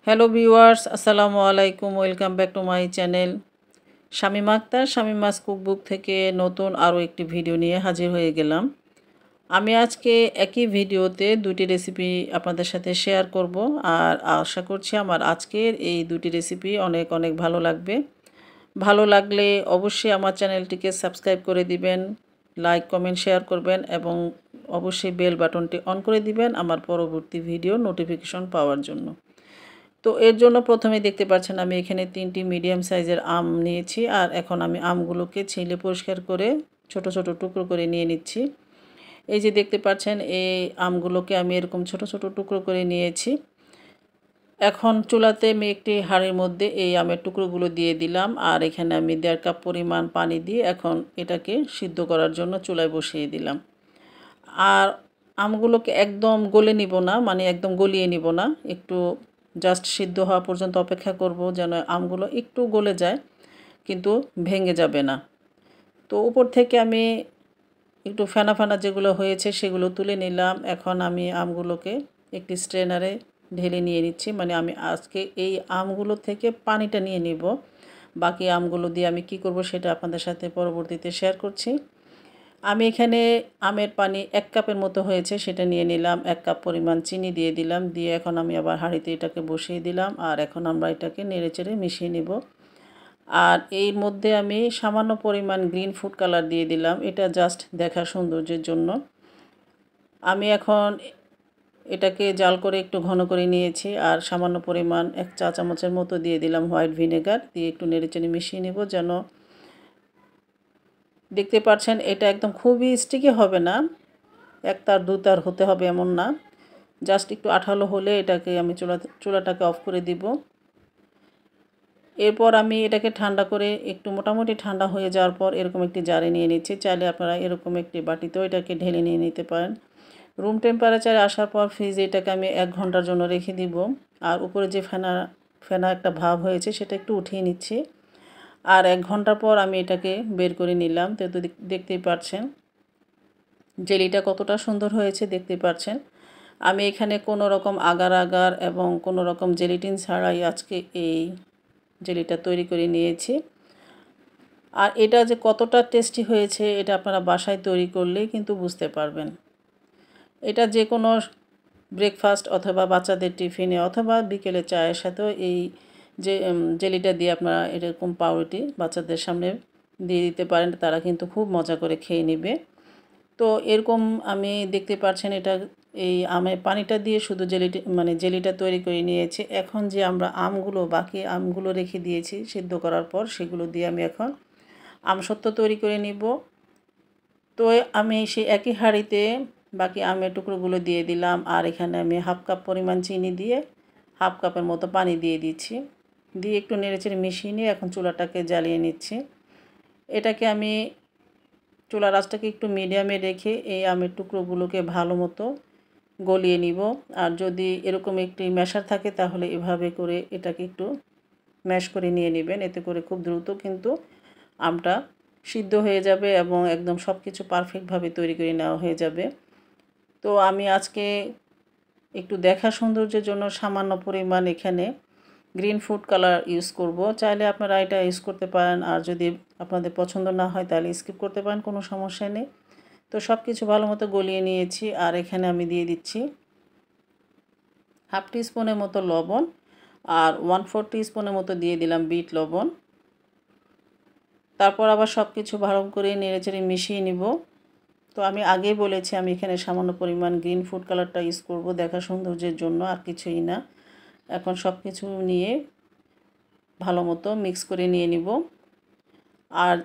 Hello viewers, আসসালামু আলাইকুম। Welcome back to my channel Shamima Akter Shamima's cookbook থেকে নতুন আরও একটি ভিডিও নিয়ে হাজির হয়ে গেলাম। আমি আজকে একই ভিডিওতে দুটি রেসিপি আপনাদের সাথে শেয়ার করব, আর আশা করছি আমার আজকের এই দুটি রেসিপি অনেক অনেক ভালো লাগবে। ভালো লাগলে অবশ্যই আমার চ্যানেলটিকে সাবস্ক্রাইব করে দিবেন, লাইক কমেন্ট শেয়ার করবেন এবং অবশ্যই বেল বাটনটি অন করে দিবেন আমার পরবর্তী ভিডিও নোটিফিকেশন পাওয়ার জন্য। তো এর জন্য প্রথমে দেখতে পাচ্ছেন আমি এখানে 3টি মিডিয়াম সাইজের আম নিয়েছি, আর এখন আমি আমগুলোকে ছিলে পরিষ্কার করে ছোট ছোট টুকরো করে নিয়ে নিচ্ছি। এই যে দেখতে পাচ্ছেন এই আমগুলোকে আমি এরকম ছোট ছোট টুকরো করে নিয়েছি। এখন চুলাতে আমি একটি হাঁড়ির মধ্যে এই আমের টুকরোগুলো দিয়ে দিলাম, আর এখানে আমি 1.5 কাপ পরিমাণ পানি দিয়ে এখন এটাকে সিদ্ধ করার জন্য চুলায় বসিয়ে দিলাম। আর আমগুলোকে একদম গলে নিব না, মানে একদম গলিয়ে নিব না, একটু জাস্ট সিদ্ধ হওয়া পর্যন্ত অপেক্ষা করব যেন আমগুলো একটু গলে যায় কিন্তু ভেঙে যাবে না। তো উপর থেকে আমি একটু ফেনা ফেনা যেগুলো হয়েছে সেগুলো তুলে নিলাম। এখন আমি আমগুলোকে একটি স্ট্রেনারে ঢেলে নিয়ে নিচ্ছি, মানে আমি আজকে এই আমগুলো থেকে পানিটা নিয়ে নিব। বাকি আমগুলো দিয়ে আমি কি করব সেটা আপনাদের সাথে পরবর্তীতে শেয়ার করছি। আমি এখানে আমের পানি 1 কাপের মতো হয়েছে, সেটা নিয়ে নিলাম। 1 কাপ পরিমাণ চিনি দিয়ে দিলাম, দিয়ে এখন আমি আবার হাঁড়িতে এটাকে বসিয়ে দিলাম, আর এখন আমরা এটাকে নেড়েচেড়ে মিশিয়ে নিব। আর এর মধ্যে আমি সামান্য পরিমাণ গ্রিন ফুড কালার দিয়ে দিলাম, এটা জাস্ট দেখার সৌন্দর্যের জন্য। আমি এখন এটাকে জাল করে একটু ঘন করে নিয়েছি, আর সামান্য পরিমাণ 1 চা চামচের মতো দিয়ে দিলাম হোয়াইট ভিনেগার, দিয়ে একটু নেড়েচেড়ে মিশিয়ে নেব। যেন দেখতে পাচ্ছেন এটা একদম খুবই স্টিকি হবে না, 1 তার 2 তার হতে হবে এমন না, জাস্ট একটু আঠালো হলে এটাকে আমি চুলাটাকে অফ করে দিব। এরপর আমি এটাকে ঠান্ডা করে একটু মোটামুটি ঠান্ডা হয়ে যাওয়ার পর এরকম একটি জারে নিয়ে নিচ্ছি। চাইলে আপনারা এরকম একটি বাটিতেও এটাকে ঢেলে নিয়ে নিতে পারেন। রুম টেম্পারেচারে আসার পর ফ্রিজে এটাকে আমি 1 ঘন্টার জন্য রেখে দিব। আর উপরে যে ফেনা ফেনা একটা ভাব হয়েছে সেটা একটু উঠিয়ে নিচ্ছি। আর 1 ঘন্টা পর আমি এটাকে বের করে নিলাম। তো দেখতেই পাচ্ছেন জেলিটা কতটা সুন্দর হয়েছে, দেখতে পাচ্ছেন। আমি এখানে কোনো রকম আগার আগার এবং কোনো রকম জেলিটিন ছাড়াই আজকে এই জেলিটা তৈরি করে নিয়েছি। আর এটা যে কতটা টেস্টি হয়েছে এটা আপনারা বাসায় তৈরি করলেই কিন্তু বুঝতে পারবেন। এটা যে কোনো ব্রেকফাস্ট অথবা বাচ্চাদের টিফিনে অথবা বিকেলে চায়ের সাথেও এই যে জেলিটা দিয়ে আপনারা এরকম পাউরুটি বাচ্চাদের সামনে দিয়ে দিতে পারেন, তারা কিন্তু খুব মজা করে খেয়ে নেবে। তো এরকম আমি দেখতে পাচ্ছেন এটা এই আমের পানিটা দিয়ে শুধু জেলিটা তৈরি করে নিয়েছি। এখন যে আমরা বাকি আমগুলো রেখে দিয়েছি সিদ্ধ করার পর, সেগুলো দিয়ে আমি এখন আমসত্ত্ব তৈরি করে নিব। তো আমি সেই একই হাঁড়িতে বাকি আমের টুকরোগুলো দিয়ে দিলাম, আর এখানে আমি 1/2 কাপ পরিমাণ চিনি দিয়ে 1/2 কাপের মতো পানি দিয়ে দিচ্ছি। দিয়ে একটু নেড়েচেড়ে মিশিয়ে নিয়ে এখন চুলাটাকে জ্বালিয়ে নিচ্ছি। এটাকে আমি চুলার আঁচটাকে একটু মিডিয়ামে রেখে এই আমের টুকরোগুলোকে ভালো মতো গলিয়ে নিব। আর যদি এরকম একটি ম্যাশার থাকে তাহলে এভাবে করে এটাকে একটু ম্যাশ করে নিয়ে নেবেন, এতে করে খুব দ্রুত কিন্তু আমটা সিদ্ধ হয়ে যাবে এবং একদম সব কিছু পারফেক্টভাবে তৈরি করে নেওয়া হয়ে যাবে। তো আমি আজকে একটু দেখা সৌন্দর্যের জন্য সামান্য পরিমাণ এখানে গ্রিন ফুড কালার ইউজ করব। চাইলে আপনারা এটা ইউজ করতে পারেন, আর যদি আপনাদের পছন্দ না হয় তাহলে স্কিপ করতে পারেন, কোনো সমস্যা নেই। তো সব কিছু ভালো মতো গলিয়ে নিয়েছি, আর এখানে আমি দিয়ে দিচ্ছি 1/2 টিস্পুনের মতো লবণ, আর 1/4 টিস্পুনের মতো দিয়ে দিলাম বিট লবণ। তারপর আবার সব কিছু ভালো করে নেড়েচেড়ে মিশিয়ে নিব। তো আমি আগেই বলেছি আমি এখানে সামান্য পরিমাণ গ্রিন ফুড কালারটা ইউজ করব দেখা সৌন্দর্যের জন্য, আর কিছুই না। এখন সব কিছু নিয়ে ভালো মতো মিক্স করে নিয়ে নিব। আর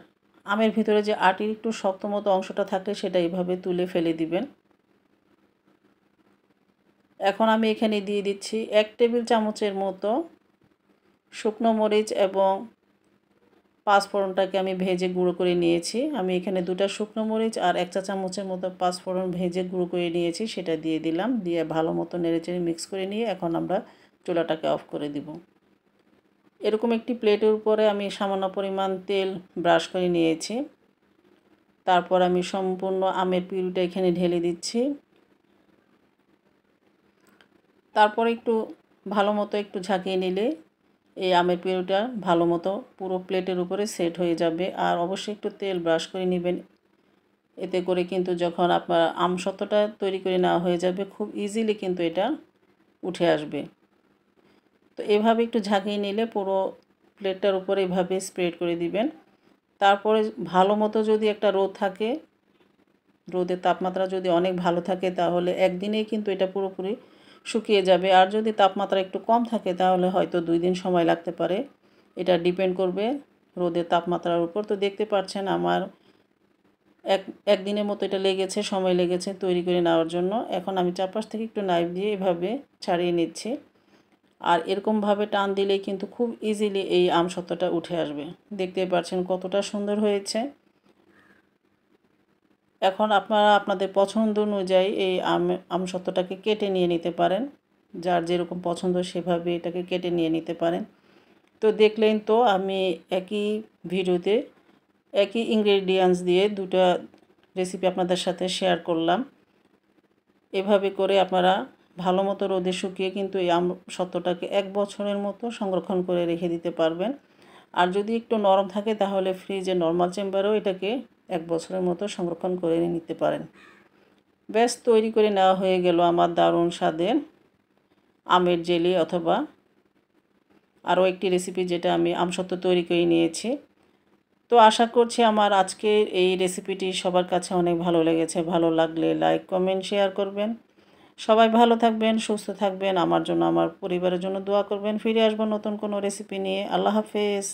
আমের ভিতরে যে আটির একটু শক্ত মতো অংশটা থাকলে সেটা এইভাবে তুলে ফেলে দিবেন। এখন আমি এখানে দিয়ে দিচ্ছি 1 টেবিল চামচের মতো শুকনো মরিচ এবং পাঁচফোড়নটাকে আমি ভেজে গুঁড়ো করে নিয়েছি। আমি এখানে 2টা শুকনো মরিচ আর 1 চা চামচের মতো পাঁচফোড়ন ভেজে গুঁড়ো করে নিয়েছি, সেটা দিয়ে দিলাম। দিয়ে ভালো মতো নেড়েচেড়ে মিক্স করে নিয়ে এখন আমরা চুলাটাকে অফ করে দিব। এরকম একটি প্লেটের উপরে আমি সামান্য পরিমাণ তেল ব্রাশ করে নিয়েছি। তারপর আমি সম্পূর্ণ আমের পিউরিটা এখানে ঢেলে দিচ্ছি। তারপর একটু ভালো মতো একটু ঝাঁকিয়ে নিলে এই আমের পিউরিটা ভালো মতো পুরো প্লেটের উপরে সেট হয়ে যাবে। আর অবশ্যই একটু তেল ব্রাশ করে নেবেন, এতে করে কিন্তু যখন আপনার আমসত্ত্বটা তৈরি করে নেওয়া হয়ে যাবে খুব ইজিলি কিন্তু এটা উঠে আসবে। তো এভাবে একটু ঝাঁকিয়ে নিলে পুরো প্লেটটার উপরে এভাবে স্প্রেড করে দিবেন। তারপরে ভালো মতো যদি একটা রোদ থাকে, রোদের তাপমাত্রা যদি অনেক ভালো থাকে তাহলে একদিনেই কিন্তু এটা পুরোপুরি শুকিয়ে যাবে। আর যদি তাপমাত্রা একটু কম থাকে তাহলে হয়তো 2 দিন সময় লাগতে পারে। এটা ডিপেন্ড করবে রোদের তাপমাত্রার উপর। তো দেখতে পাচ্ছেন আমার একদিনের মতো এটা লেগেছে, সময় লেগেছে তৈরি করে নেওয়ার জন্য। এখন আমি চারপাশ থেকে একটু নাইফ দিয়ে এভাবে ছাড়িয়ে নিচ্ছি। আর এরকমভাবে টান দিলেই কিন্তু খুব ইজিলি এই আমসত্ত্বটা উঠে আসবে। দেখতে পাচ্ছেন কতটা সুন্দর হয়েছে। এখন আপনারা আপনাদের পছন্দ অনুযায়ী এই আমসত্ত্বটাকে কেটে নিয়ে নিতে পারেন। যার যেরকম পছন্দ সেভাবে এটাকে কেটে নিয়ে নিতে পারেন। তো দেখলেন তো আমি একই ভিডিওতে একই ইনগ্রেডিয়েন্টস দিয়ে দুটো রেসিপি আপনাদের সাথে শেয়ার করলাম। এভাবে করে আপনারা ভালো মতো রোদে শুকিয়ে কিন্তু এই আমসত্ত্বটাকে 1 বছরের মতো সংরক্ষণ করে রেখে দিতে পারবেন। আর যদি একটু নরম থাকে তাহলে ফ্রিজে নর্মাল চেম্বারেও এটাকে 1 বছরের মতো সংরক্ষণ করে নিতে পারেন। ব্যাস তৈরি করে নেওয়া হয়ে গেল আমার দারুণ স্বাদের আমের জেলি, অথবা আরও একটি রেসিপি যেটা আমি আমসত্ত্ব তৈরি করে নিয়েছি। তো আশা করছি আমার আজকের এই রেসিপিটি সবার কাছে অনেক ভালো লেগেছে। ভালো লাগলে লাইক, কমেন্ট, শেয়ার করবেন। সবাই ভালো থাকবেন, সুস্থ থাকবেন। আমার জন্য, আমার পরিবারের জন্য দোয়া করবেন। ফিরে আসবো নতুন কোনো রেসিপি নিয়ে। আল্লাহ হাফেজ।